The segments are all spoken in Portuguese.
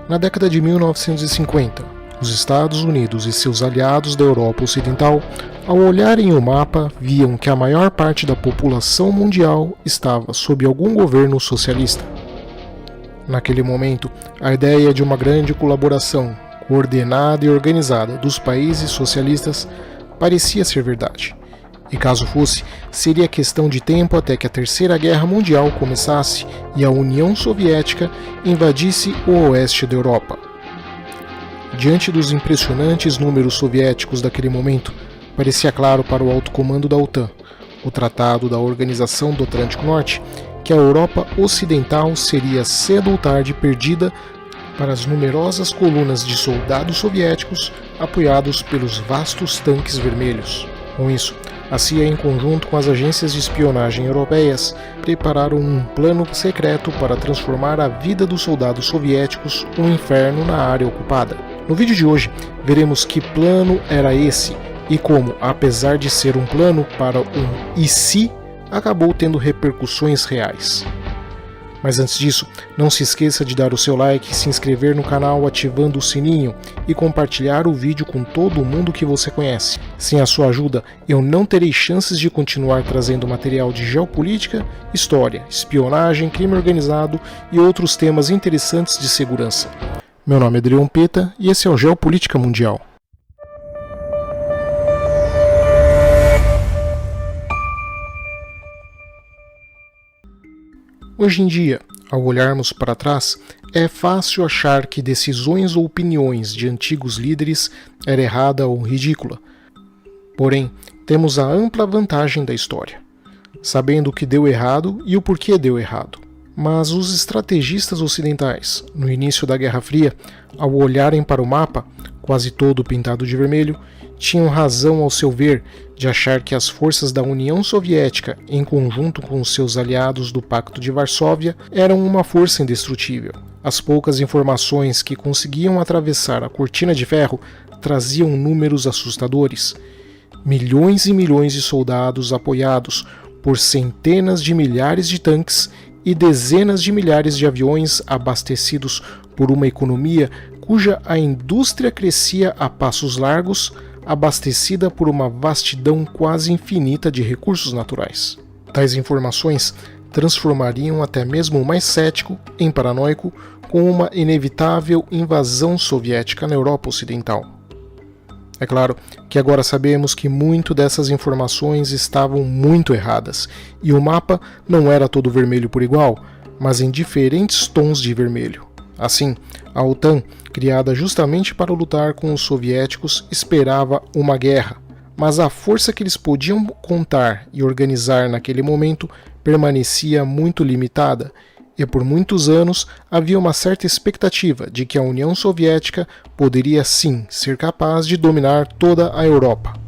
Na década de 1950, os Estados Unidos e seus aliados da Europa Ocidental, ao olharem o mapa, viam que a maior parte da população mundial estava sob algum governo socialista. Naquele momento, a ideia de uma grande colaboração, coordenada e organizada dos países socialistas parecia ser verdade. E caso fosse, seria questão de tempo até que a Terceira Guerra Mundial começasse e a União Soviética invadisse o oeste da Europa. Diante dos impressionantes números soviéticos daquele momento, parecia claro para o alto comando da OTAN, o Tratado da Organização do Atlântico Norte, que a Europa Ocidental seria cedo ou tarde perdida para as numerosas colunas de soldados soviéticos apoiados pelos vastos tanques vermelhos. Com isso, a CIA, em conjunto com as agências de espionagem europeias, prepararam um plano secreto para transformar a vida dos soldados soviéticos um inferno na área ocupada. No vídeo de hoje, veremos que plano era esse e como, apesar de ser um plano para um e se, acabou tendo repercussões reais. Mas antes disso, não se esqueça de dar o seu like, se inscrever no canal ativando o sininho e compartilhar o vídeo com todo mundo que você conhece. Sem a sua ajuda, eu não terei chances de continuar trazendo material de geopolítica, história, espionagem, crime organizado e outros temas interessantes de segurança. Meu nome é Adriano Peta e esse é o Geopolítica Mundial. Hoje em dia, ao olharmos para trás, é fácil achar que decisões ou opiniões de antigos líderes era errada ou ridícula. Porém, temos a ampla vantagem da história, sabendo o que deu errado e o porquê deu errado. Mas os estrategistas ocidentais, no início da Guerra Fria, ao olharem para o mapa, quase todo pintado de vermelho, tinham razão ao seu ver de achar que as forças da União Soviética, em conjunto com seus aliados do Pacto de Varsóvia, eram uma força indestrutível. As poucas informações que conseguiam atravessar a cortina de ferro traziam números assustadores. Milhões e milhões de soldados apoiados por centenas de milhares de tanques e dezenas de milhares de aviões abastecidos por uma economia cuja a indústria crescia a passos largos, abastecida por uma vastidão quase infinita de recursos naturais. Tais informações transformariam até mesmo o mais cético em paranoico com uma inevitável invasão soviética na Europa Ocidental. É claro que agora sabemos que muito dessas informações estavam muito erradas, e o mapa não era todo vermelho por igual, mas em diferentes tons de vermelho. Assim, a OTAN, criada justamente para lutar com os soviéticos, esperava uma guerra, mas a força que eles podiam contar e organizar naquele momento permanecia muito limitada, e por muitos anos havia uma certa expectativa de que a União Soviética poderia sim ser capaz de dominar toda a Europa.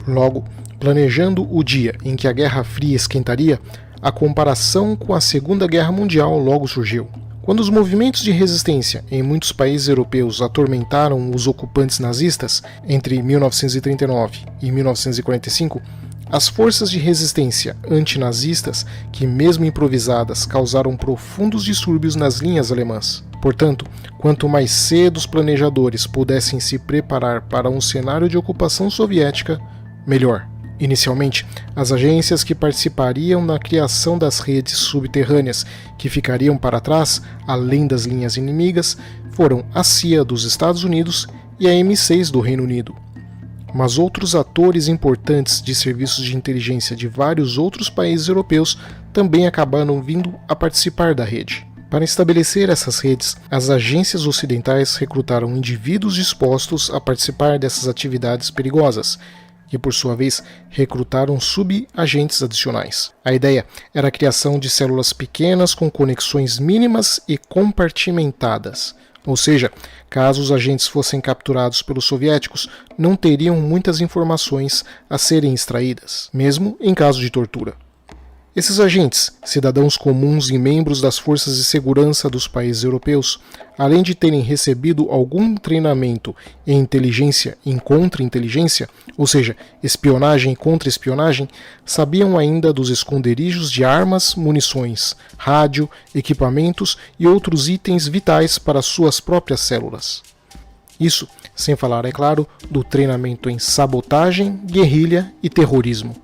Logo, planejando o dia em que a Guerra Fria esquentaria, a comparação com a Segunda Guerra Mundial logo surgiu. Quando os movimentos de resistência em muitos países europeus atormentaram os ocupantes nazistas entre 1939 e 1945, as forças de resistência antinazistas, que mesmo improvisadas, causaram profundos distúrbios nas linhas alemãs. Portanto, quanto mais cedo os planejadores pudessem se preparar para um cenário de ocupação soviética, melhor. Inicialmente, as agências que participariam na criação das redes subterrâneas que ficariam para trás, além das linhas inimigas, foram a CIA dos Estados Unidos e a M6 do Reino Unido. Mas outros atores importantes de serviços de inteligência de vários outros países europeus também acabaram vindo a participar da rede. Para estabelecer essas redes, as agências ocidentais recrutaram indivíduos dispostos a participar dessas atividades perigosas, que por sua vez recrutaram subagentes adicionais. A ideia era a criação de células pequenas com conexões mínimas e compartimentadas, ou seja, caso os agentes fossem capturados pelos soviéticos, não teriam muitas informações a serem extraídas, mesmo em caso de tortura. Esses agentes, cidadãos comuns e membros das forças de segurança dos países europeus, além de terem recebido algum treinamento em inteligência e contra-inteligência, ou seja, espionagem e contra-espionagem, sabiam ainda dos esconderijos de armas, munições, rádio, equipamentos e outros itens vitais para suas próprias células. Isso, sem falar, é claro, do treinamento em sabotagem, guerrilha e terrorismo.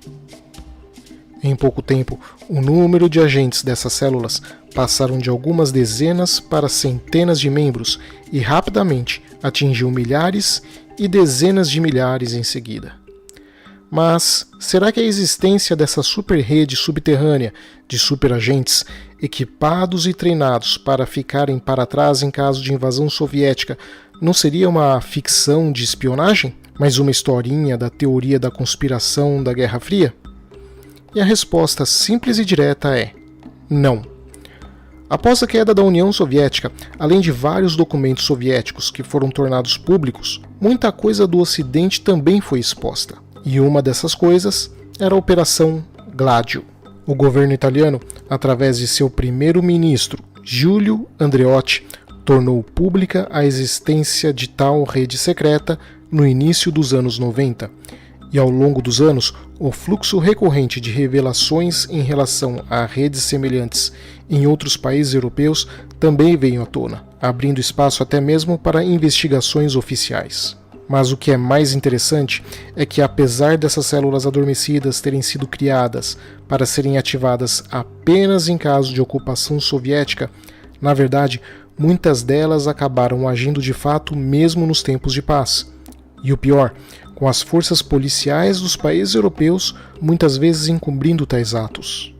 Em pouco tempo, o número de agentes dessas células passaram de algumas dezenas para centenas de membros e rapidamente atingiu milhares e dezenas de milhares em seguida. Mas será que a existência dessa super-rede subterrânea de superagentes equipados e treinados para ficarem para trás em caso de invasão soviética não seria uma ficção de espionagem, mas uma historinha da teoria da conspiração da Guerra Fria? E a resposta simples e direta é não. Após a queda da União Soviética, além de vários documentos soviéticos que foram tornados públicos, muita coisa do Ocidente também foi exposta. E uma dessas coisas era a Operação Gladio. O governo italiano, através de seu primeiro-ministro, Giulio Andreotti, tornou pública a existência de tal rede secreta no início dos anos 90. E ao longo dos anos, o fluxo recorrente de revelações em relação a redes semelhantes em outros países europeus também veio à tona, abrindo espaço até mesmo para investigações oficiais. Mas o que é mais interessante é que, apesar dessas células adormecidas terem sido criadas para serem ativadas apenas em caso de ocupação soviética, na verdade, muitas delas acabaram agindo de fato mesmo nos tempos de paz. E o pior, com as forças policiais dos países europeus muitas vezes encobrindo tais atos.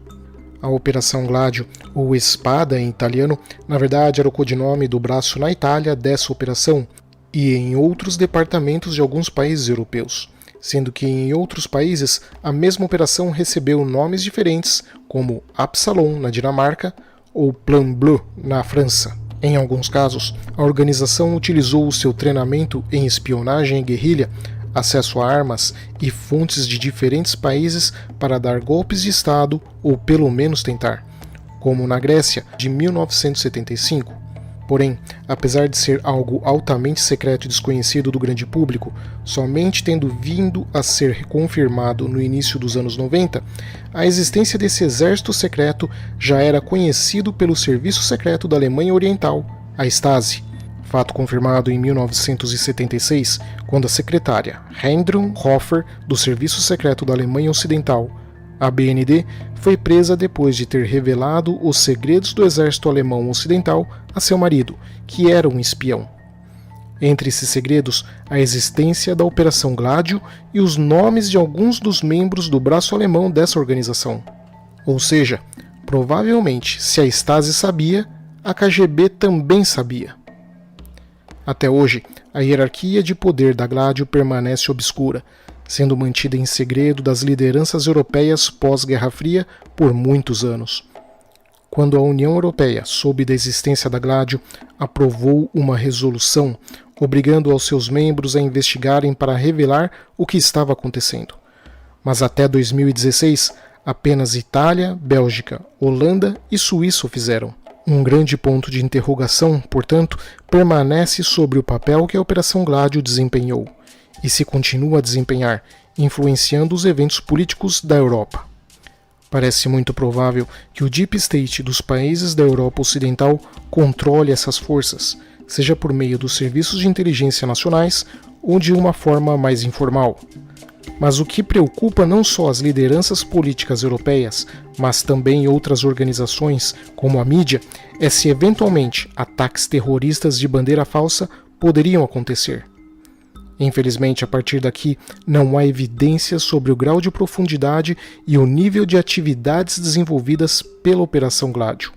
A Operação Gladio, ou Espada em italiano, na verdade era o codinome do braço na Itália dessa operação e em outros departamentos de alguns países europeus, sendo que em outros países a mesma operação recebeu nomes diferentes, como Absalom na Dinamarca ou Plan Bleu na França. Em alguns casos, a organização utilizou o seu treinamento em espionagem e guerrilha, acesso a armas e fontes de diferentes países para dar golpes de Estado ou pelo menos tentar, como na Grécia de 1975. Porém, apesar de ser algo altamente secreto e desconhecido do grande público, somente tendo vindo a ser confirmado no início dos anos 90, a existência desse exército secreto já era conhecido pelo Serviço Secreto da Alemanha Oriental, a Stasi. Fato confirmado em 1976, quando a secretária Heidrun Hofer, do Serviço Secreto da Alemanha Ocidental, a BND, foi presa depois de ter revelado os segredos do exército alemão ocidental a seu marido, que era um espião. Entre esses segredos, a existência da Operação Gladio e os nomes de alguns dos membros do braço alemão dessa organização. Ou seja, provavelmente, se a Stasi sabia, a KGB também sabia. Até hoje, a hierarquia de poder da Gladio permanece obscura, sendo mantida em segredo das lideranças europeias pós-Guerra Fria por muitos anos. Quando a União Europeia soube da existência da Gladio, aprovou uma resolução obrigando aos seus membros a investigarem para revelar o que estava acontecendo. Mas até 2016, apenas Itália, Bélgica, Holanda e Suíça o fizeram. Um grande ponto de interrogação, portanto, permanece sobre o papel que a Operação Gladio desempenhou, e se continua a desempenhar, influenciando os eventos políticos da Europa. Parece muito provável que o Deep State dos países da Europa Ocidental controle essas forças, seja por meio dos serviços de inteligência nacionais ou de uma forma mais informal. Mas o que preocupa não só as lideranças políticas europeias, mas também outras organizações, como a mídia, é se eventualmente ataques terroristas de bandeira falsa poderiam acontecer. Infelizmente, a partir daqui, não há evidências sobre o grau de profundidade e o nível de atividades desenvolvidas pela Operação Gladio.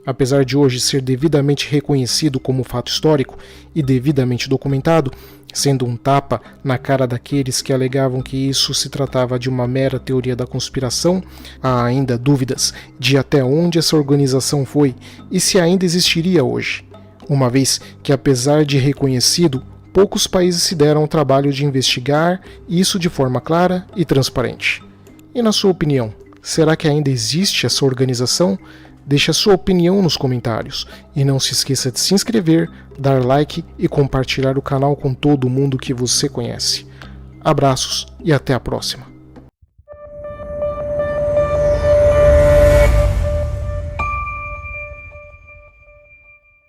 Apesar de hoje ser devidamente reconhecido como fato histórico e devidamente documentado, sendo um tapa na cara daqueles que alegavam que isso se tratava de uma mera teoria da conspiração, há ainda dúvidas de até onde essa organização foi e se ainda existiria hoje, uma vez que, apesar de reconhecido, poucos países se deram ao trabalho de investigar isso de forma clara e transparente. E na sua opinião, Será que ainda existe essa organização? Deixe a sua opinião nos comentários e não se esqueça de se inscrever, dar like e compartilhar o canal com todo mundo que você conhece. Abraços e até a próxima.